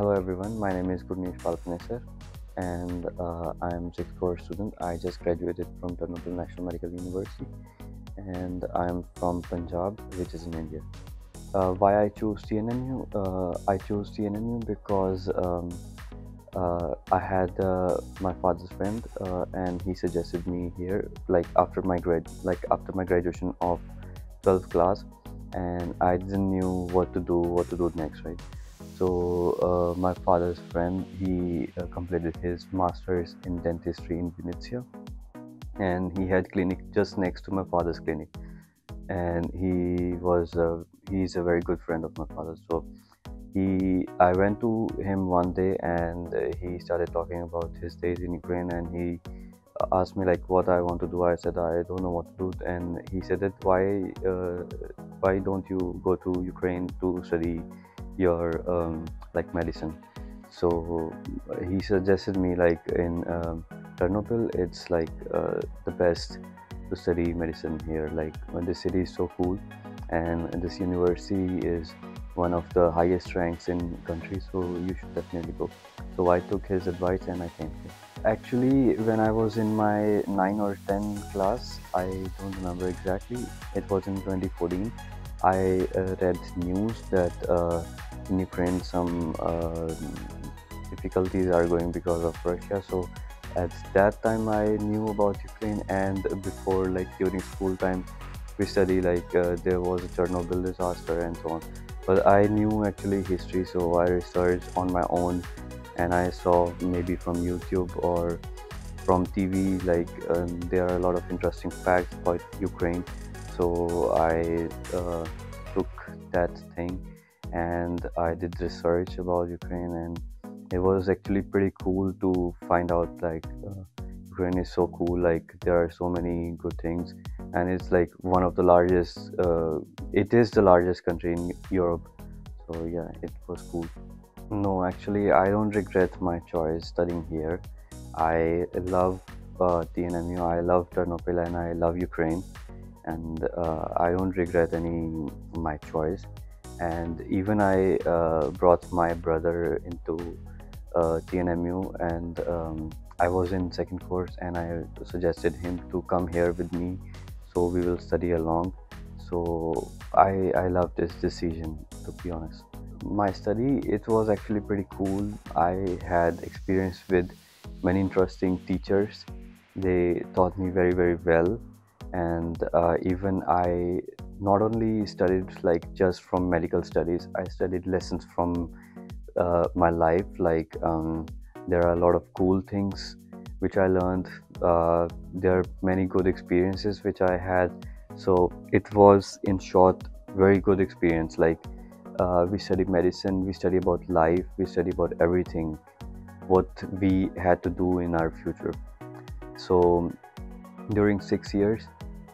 Hello everyone, my name is Gurnish Pal Panesar and I am 6th course student. I just graduated from Chernobyl National Medical University and I am from Punjab, which is in India. Why I chose TNMU? I chose TNMU because I had my father's friend and he suggested me here like after my graduation of 12th class, and I didn't knew what to do next, right? So my father's friend, he completed his master's in dentistry in Venetia, and he had clinic just next to my father's clinic. And he's a very good friend of my father. So I went to him one day, and he started talking about his days in Ukraine, and he asked me like what I want to do. I said I don't know what to do, and he said that why don't you go to Ukraine to study your like medicine. So he suggested me like in Chernobyl, it's like the best to study medicine here. Like when the city is so cool, and this university is one of the highest ranks in country, so you should definitely go. So I took his advice and I came here. Actually, when I was in my 9 or 10 class, I don't remember exactly, it was in 2014, I read news that in Ukraine some difficulties are going because of Russia. So at that time I knew about Ukraine, and before, like during school time, we study like there was a Chernobyl disaster and so on. But I knew actually history, so I researched on my own, and I saw maybe from YouTube or from TV, like there are a lot of interesting facts about Ukraine. So I took that thing and I did research about Ukraine, and it was actually pretty cool to find out like Ukraine is so cool, like there are so many good things, and it's like one of the largest, it is the largest country in Europe. So yeah, it was cool. No, actually I don't regret my choice studying here. I love TNMU, I love Ternopil, and I love Ukraine, and I don't regret any my choice. And even I brought my brother into TNMU, and I was in 2nd course, and I suggested him to come here with me, so we will study along. So I love this decision, to be honest. My study, it was actually pretty cool. I had experience with many interesting teachers. They taught me very well, and even I not only studied like just from medical studies, I studied lessons from my life. Like there are a lot of cool things which I learned. There are many good experiences which I had. So it was, in short, very good experience. Like we study medicine, we study about life, we study about everything what we had to do in our future. So during 6 years,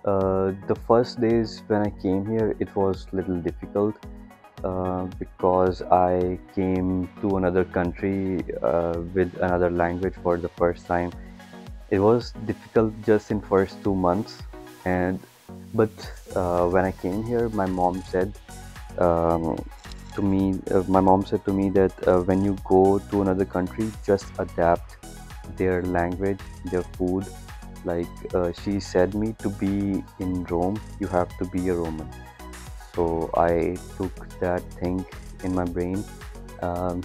the first days when I came here, it was little difficult because I came to another country with another language for the first time. It was difficult just in first 2 months, and but when I came here, um, my mom said to me that when you go to another country, just adapt their language, their food. Like she said me, to be in Rome, you have to be a Roman. So I took that thing in my brain. Um,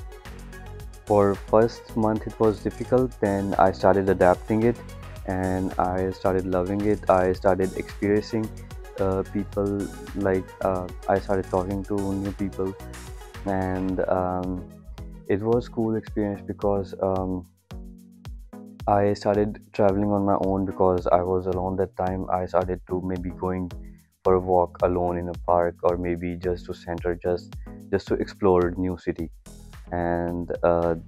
for first month it was difficult, then I started adapting it, and I started loving it. I started experiencing people, like I started talking to new people, and it was cool experience because I started traveling on my own because I was alone that time. I started to maybe going for a walk alone in a park, or maybe just to center, just to explore new city. And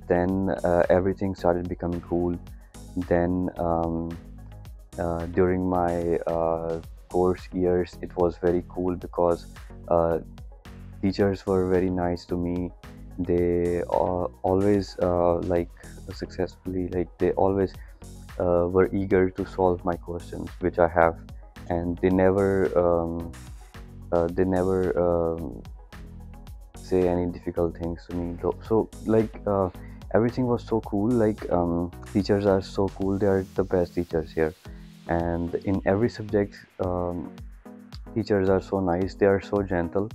then everything started becoming cool. Then during my course years, it was very cool because teachers were very nice to me. They always like successfully, like they always were eager to solve my questions which I have, and they never say any difficult things to me. So like everything was so cool. Like teachers are so cool. They are the best teachers here, and in every subject, teachers are so nice. They are so gentle,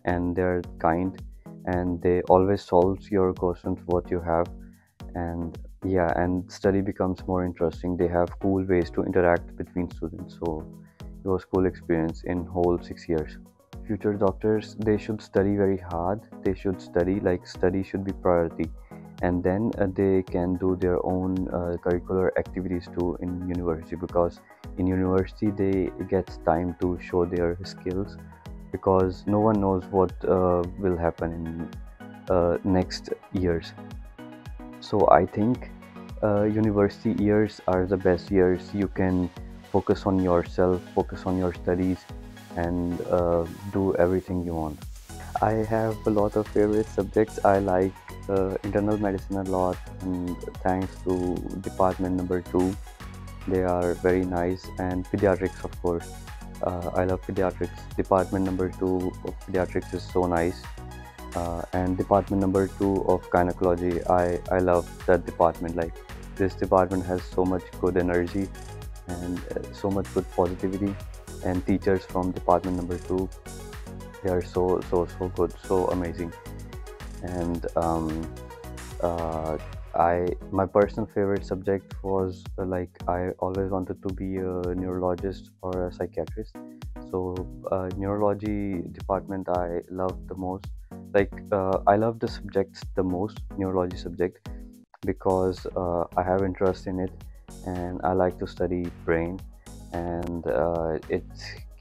and they're kind, and they always solves your questions what you have. And yeah, and study becomes more interesting. They have cool ways to interact between students. So it was cool experience in whole 6 years. Future doctors, they should study very hard. They should study, like study should be priority, and then they can do their own curricular activities too in university, because in university they get time to show their skills, because no one knows what will happen in next years. So I think university years are the best years. You can focus on yourself, focus on your studies, and do everything you want. I have a lot of favorite subjects. I like internal medicine a lot, and thanks to department number two, they are very nice. And pediatrics, of course. I love pediatrics. Department number two of pediatrics is so nice. And department number two of gynecology, I love that department. Like this department has so much good energy and so much good positivity. And teachers from department number two, they are so good, so amazing. And uh, my personal favorite subject was like I always wanted to be a neurologist or a psychiatrist. So neurology department I love the most. Like I love the subjects the most, neurology subject, because I have interest in it, and I like to study brain, and it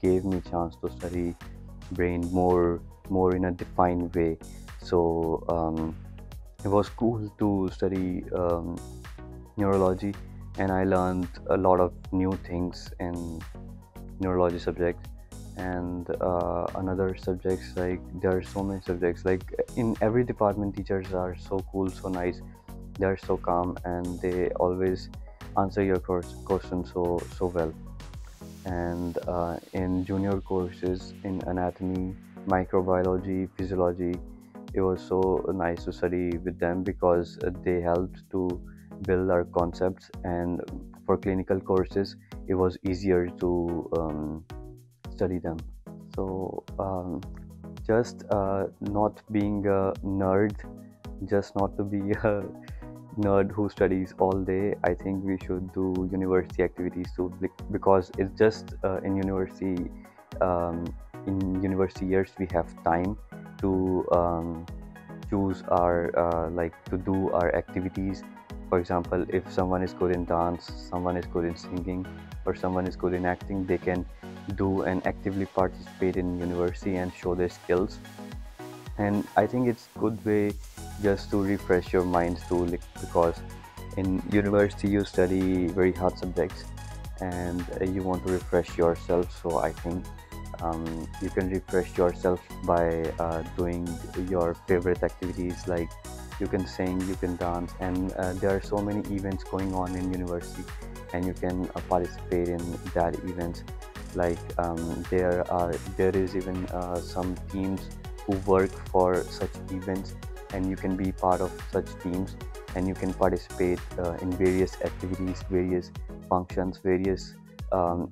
gave me chance to study brain more in a defined way. So it was cool to study neurology, and I learned a lot of new things in neurology subject. And another subjects, like there are so many subjects, like in every department teachers are so cool, so nice. They are so calm, and they always answer your questions so well. And in junior courses in anatomy, microbiology, physiology, it was so nice to study with them, because they helped to build our concepts. And for clinical courses, it was easier to study them. So just not being a nerd, just not to be a nerd who studies all day. I think we should do university activities too, because it's just um, in university years we have time to choose our like to do our activities. For example, if someone is good in dance, someone is good in singing, or someone is good in acting, they can do and actively participate in university and show their skills. And I think it's good way just to refresh your mind too, like, because in university you study very hard subjects, and you want to refresh yourself. So I think you can refresh yourself by doing your favorite activities, like you can sing, you can dance, and there are so many events going on in university, and you can participate in that events. Like there is even some teams who work for such events, and you can be part of such teams, and you can participate in various activities, various functions, various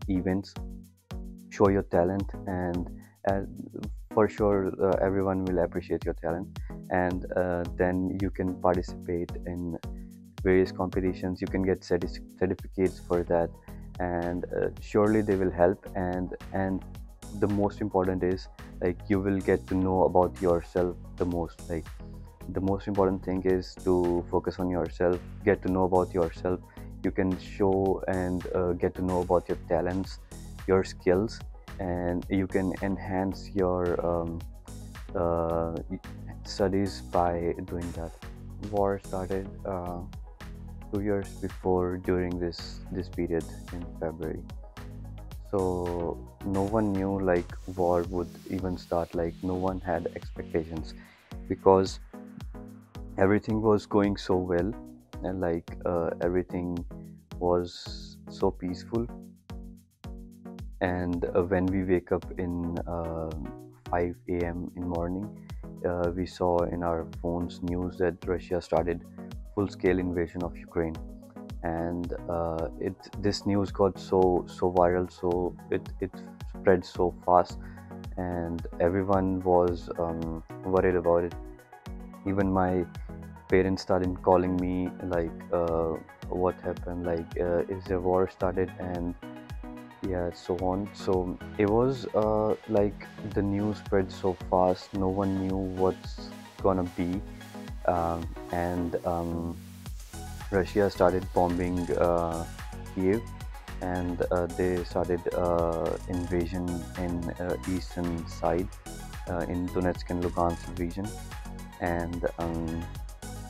events, show your talent. And uh, for sure everyone will appreciate your talent. And then you can participate in various competitions, you can get certificates for that. And surely they will help. And the most important is, like, you will get to know about yourself the most. Like the most important thing is to focus on yourself, get to know about yourself. You can show and get to know about your talents, your skills, and you can enhance your uh, studies by doing that. War started 2 years before, during this period in February. So no one knew like war would even start. Like no one had expectations, because everything was going so well, and like everything was so peaceful. And when we wake up in 5 a.m. in morning, we saw in our phones news that Russia started full-scale invasion of Ukraine, and it this news got so viral, so it spread so fast, and everyone was worried about it. Even my parents started calling me like, what happened, like, is the war started, and yeah, so on. So it was like the news spread so fast, no one knew what's gonna be, and Russia started bombing Kiev, and they started invasion in eastern side, in Donetsk and Lugansk region, and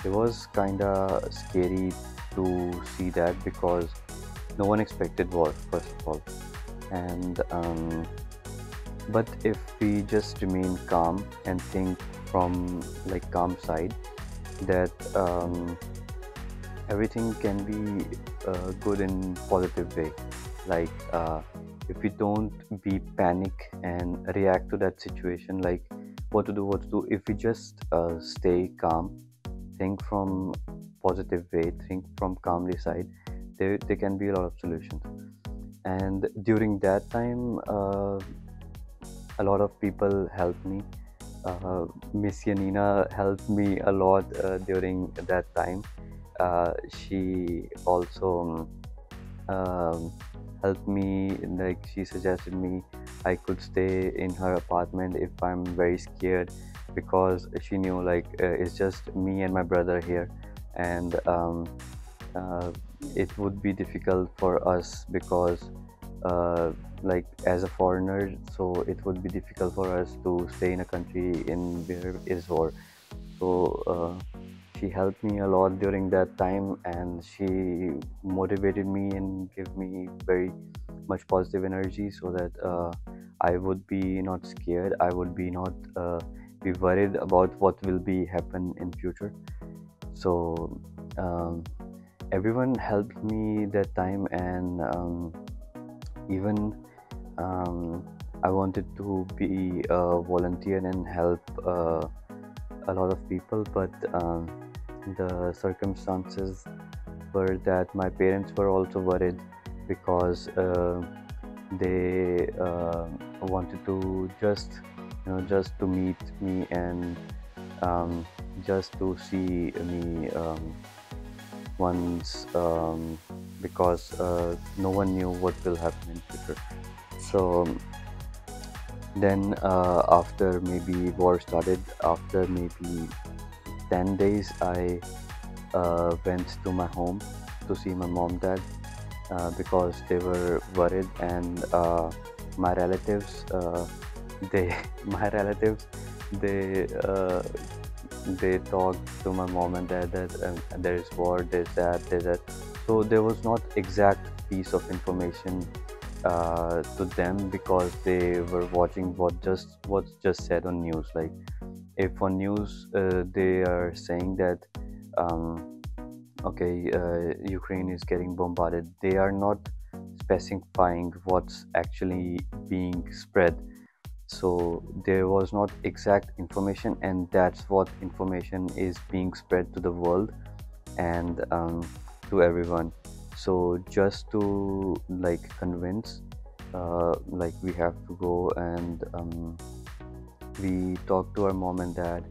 it was kind of scary to see that because no one expected war, first of all. And but if we just remain calm and think from like calm side, that everything can be good in positive way. Like, if we don't be panic and react to that situation, like what to do, if we just stay calm, think from positive way, think from calmly side, there can be a lot of solutions. And during that time, a lot of people helped me. Miss Yanina helped me a lot during that time. She also helped me, like she suggested me I could stay in her apartment if I'm very scared, because she knew like it's just me and my brother here, and uh, it would be difficult for us because like as a foreigner, so it would be difficult for us to stay in a country in where is war. So she helped me a lot during that time, and she motivated me and gave me very much positive energy, so that I would be not scared, I would be not be worried about what will be happen in future. So um, everyone helped me that time, and even um, I wanted to be a volunteer and help a lot of people, but the circumstances were that my parents were also worried, because they wanted to just, just to meet me, and um, just to see me once, because no one knew what will happen in future. So then after maybe war started, after maybe 10 days, I went to my home to see my mom, dad, because they were worried, and my relatives, they my relatives, they they talked to my mom and dad that there is war, there's that, there's that. So there was not exact piece of information to them, because they were watching what's just said on news. Like, if on news they are saying that okay, Ukraine is getting bombarded, they are not specifying what's actually being spread. So there was not exact information, and that's what information is being spread to the world, and to everyone. So just to like convince, like we have to go, and we talk to our mom and dad.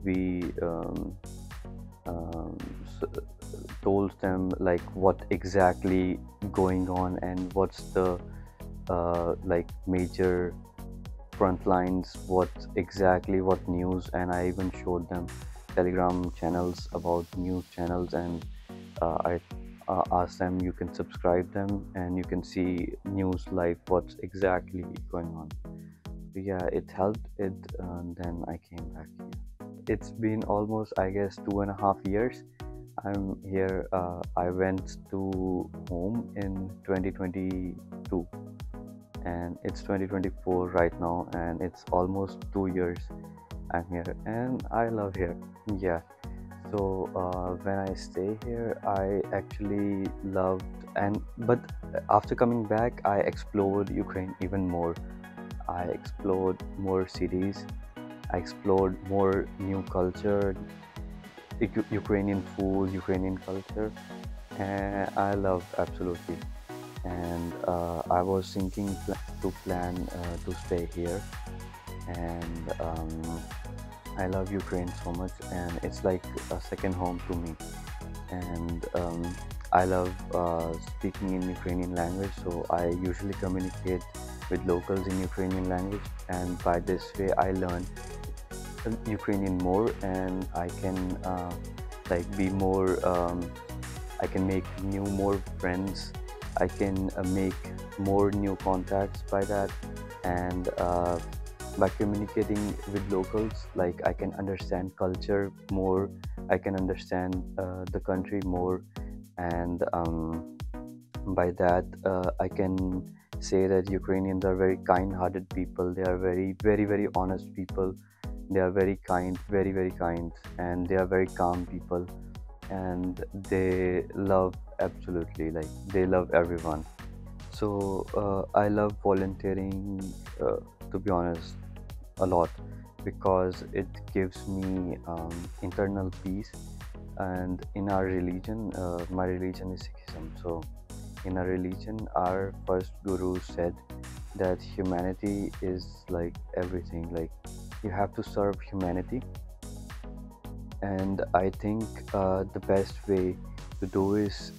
We um, s- told them like what exactly going on, and what's the like major front lines, what exactly what news. And I even showed them telegram channels about news channels, and I asked them, you can subscribe them and you can see news live what's exactly going on. So yeah, it helped it, and then I came back here. It's been almost, I guess, 2.5 years I'm here. I went to home in 2022, and it's 2024 right now, and it's almost 2 years I'm here, and I love here. Yeah. So when I stay here, I actually loved, and but after coming back, I explored Ukraine even more. I explored more cities, I explored more new culture, Ukrainian food, Ukrainian culture, and I loved absolutely. And I was thinking to plan to stay here, and I love Ukraine so much, and it's like a second home to me. And I love speaking in Ukrainian language, so I usually communicate with locals in Ukrainian language, and by this way, I learn Ukrainian more, and I can like be more. I can make more friends. I can make more new contacts by that, and by communicating with locals, like I can understand culture more. I can understand the country more, and by that I can say that Ukrainians are very kind-hearted people. They are very, very, very honest people. They are very kind, very, very kind, and they are very calm people, and they love absolutely, like they love everyone. So I love volunteering, to be honest, a lot, because it gives me internal peace. And in our religion, my religion is Sikhism, so in our religion, our first guru said that humanity is like everything, like you have to serve humanity. And I think the best way to do is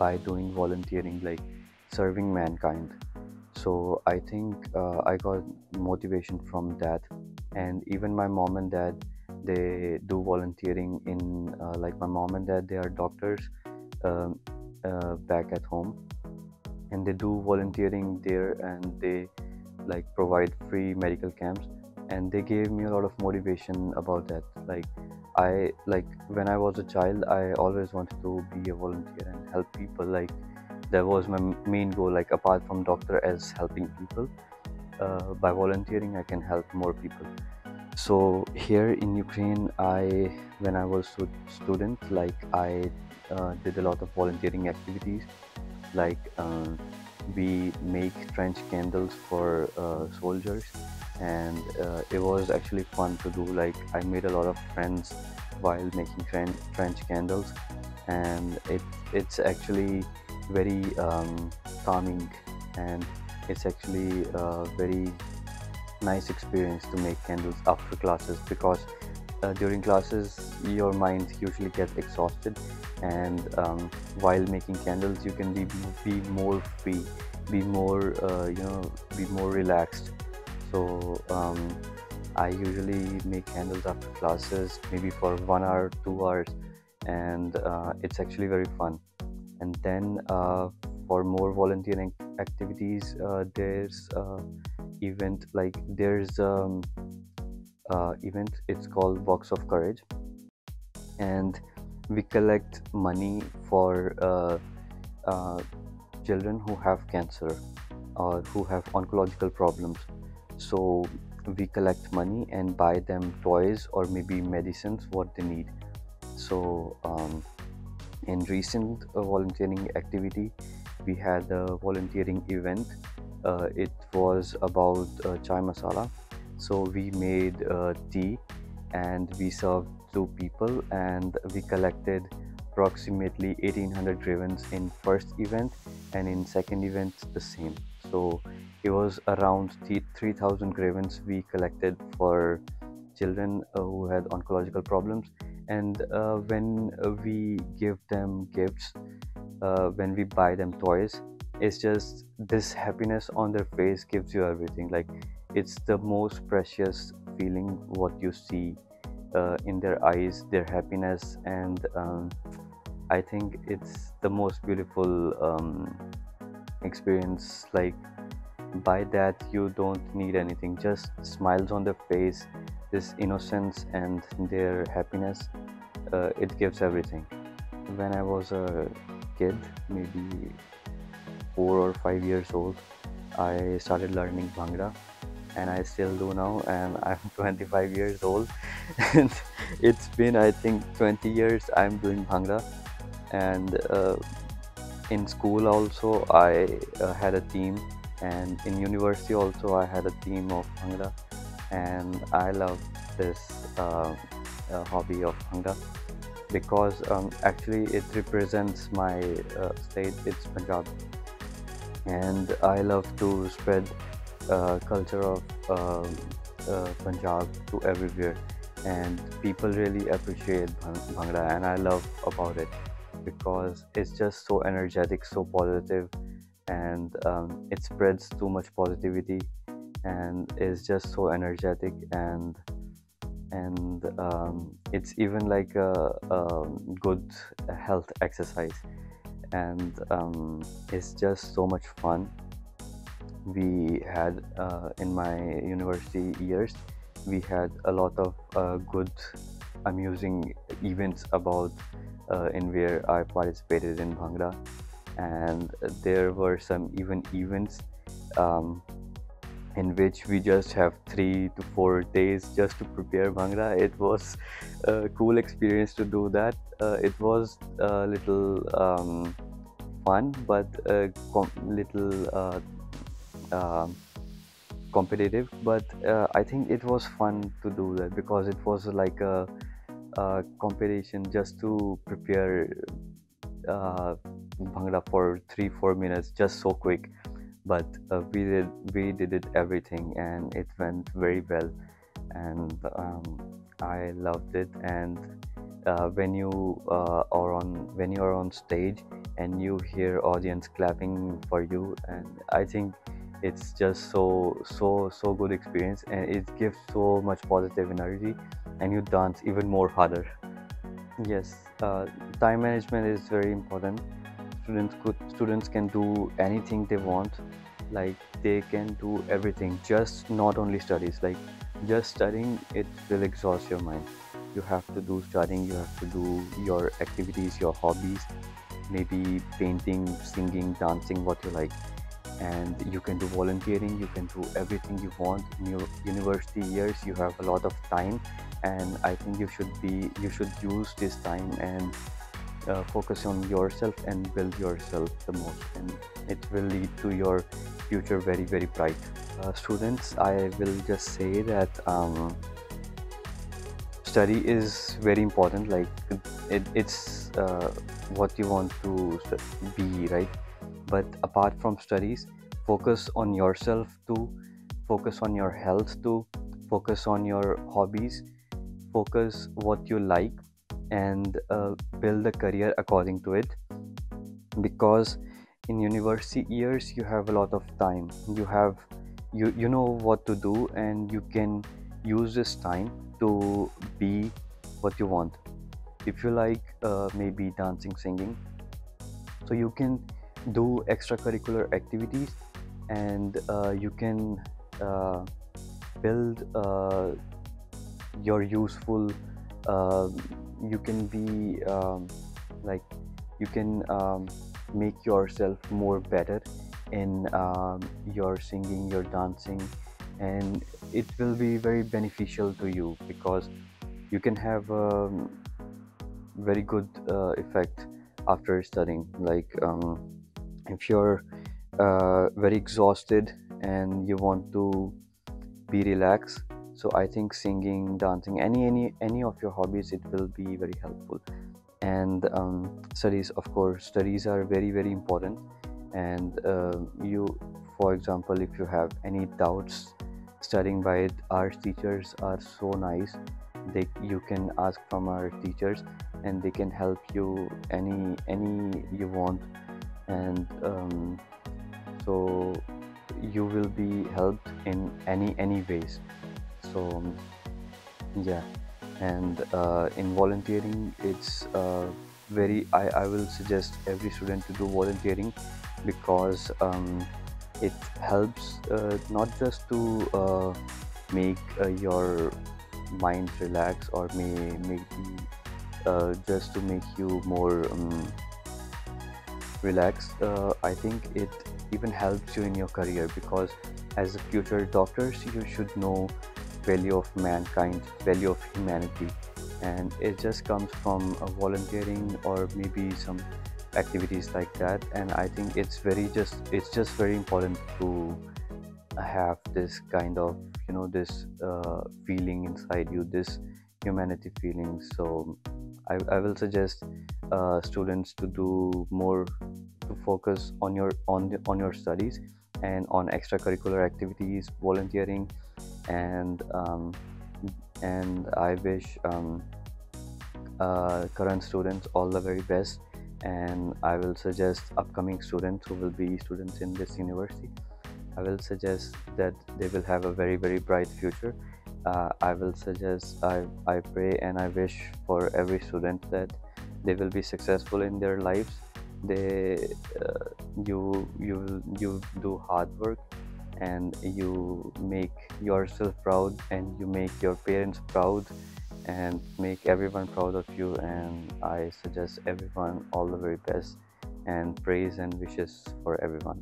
by doing volunteering, like serving mankind. So I think I got motivation from that. And even my mom and dad, they do volunteering in like my mom and dad, they are doctors um, back at home, and they do volunteering there, and they like provide free medical camps, and they gave me a lot of motivation about that. Like I, like when I was a child, I always wanted to be a volunteer and help people. Like that was my main goal, like apart from doctor as helping people, by volunteering I can help more people. So here in Ukraine, I, when I was student, like I did a lot of volunteering activities, like we make trench candles for soldiers, and it was actually fun to do. Like I made a lot of friends while making trench candles, and it's actually very calming, and it's actually very nice experience to make candles after classes, because during classes your mind usually gets exhausted, and while making candles you can be more free, be more be more relaxed. So I usually make candles after classes, maybe for 1 hour, 2 hours, and it's actually very fun. And then for more volunteering activities, there's event, like there's event, it's called Box of Courage, and we collect money for uh, children who have cancer or who have oncological problems. So we collect money and buy them toys or maybe medicines what they need. So in recent volunteering activity, we had a volunteering event. It was about chai masala. So we made tea, and we served two people, and we collected approximately 1800 grievance in first event, and in second event the same. So it was around 3000 grievance we collected for children who had oncological problems. And when we give them gifts, when we buy them toys, it's just this happiness on their face gives you everything. Like it's the most precious feeling what you see in their eyes, their happiness. And I think it's the most beautiful experience. Like by that you don't need anything, just smiles on their face, this innocence and their happiness, it gives everything. When I was a kid, maybe 4 or 5 years old, I started learning Bhangra, and I still do now, and I'm 25 years old. And it's been, I think, 20 years I'm doing Bhangra. And in school also I had a team, and in university also I had a team of Bhangra. and I love this hobby of Bhangra because actually it represents my state. It's Punjab, and I love to spread culture of Punjab to everywhere, and people really appreciate Bhangra, and I love about it because it's just so energetic, so positive, and it spreads too much positivity, and is just so energetic, and it's even like a good health exercise, and it's just so much fun. We had in my university years, we had a lot of good amusing events about in where I participated in Bhangra, and there were some even events um, in which we just have 3 to 4 days just to prepare Bhangra. It was a cool experience to do that. It was a little fun, but little um competitive. But I think it was fun to do that because it was like a competition just to prepare Bhangra for 3 4 minutes, just so quick. But we did it everything, and it went very well, and I loved it. And when you are on stage and you hear audience clapping for you, and I think it's just so good experience, and it gives so much positive energy, and you dance even more harder. Yes, time management is very important. Students can do anything they want, like they can do everything, just not only studies. Like just studying, it will exhaust your mind. You have to do studying, you have to do your activities, your hobbies, maybe painting, singing, dancing, what you like. And you can do volunteering, you can do everything you want. In your university years, you have a lot of time, and I think you should use this time and focus on yourself and build yourself the most, and it will lead to your future very bright. Students, I will just say that study is very important. Like it's what you want to be, right? But apart from studies, focus on yourself too, focus on your health too, focus on your hobbies, focus what you like, and build a career according to it. Because in university years, you have a lot of time, you know what to do, and you can use this time to be what you want. If you like maybe dancing, singing, so you can do extracurricular activities, and you can uh, build your useful you can be like you can make yourself more better in your singing, your dancing, and it will be very beneficial to you because you can have a very good effect after studying. Like if you're very exhausted and you want to be relaxed, so I think singing, dancing, any of your hobbies, it will be very helpful. And studies, of course, studies are very important. And you, for example, if you have any doubts studying by it, our teachers are so nice. You can ask from our teachers, and they can help you any you want. And so you will be helped in any ways. So yeah. And in volunteering, it's I will suggest every student to do volunteering because it helps not just to make your mind relax, or maybe just to make you more relaxed. I think it even helps you in your career, because as a future doctors, you should know value of mankind, value of humanity, and it just comes from volunteering or maybe some activities like that. And I think it's just very important have this kind of, this feeling inside you, this humanity feeling. So I will suggest students to do more, to focus on on your studies and on extracurricular activities, volunteering, and I wish current students all the very best. And I will suggest upcoming students who will be students in this university, I will suggest that they will have a very, very bright future. I will suggest, I pray and I wish for every student that they will be successful in their lives. They, you do hard work, and you make yourself proud, and you make your parents proud, and make everyone proud of you. And I suggest everyone all the very best, and praise and wishes for everyone.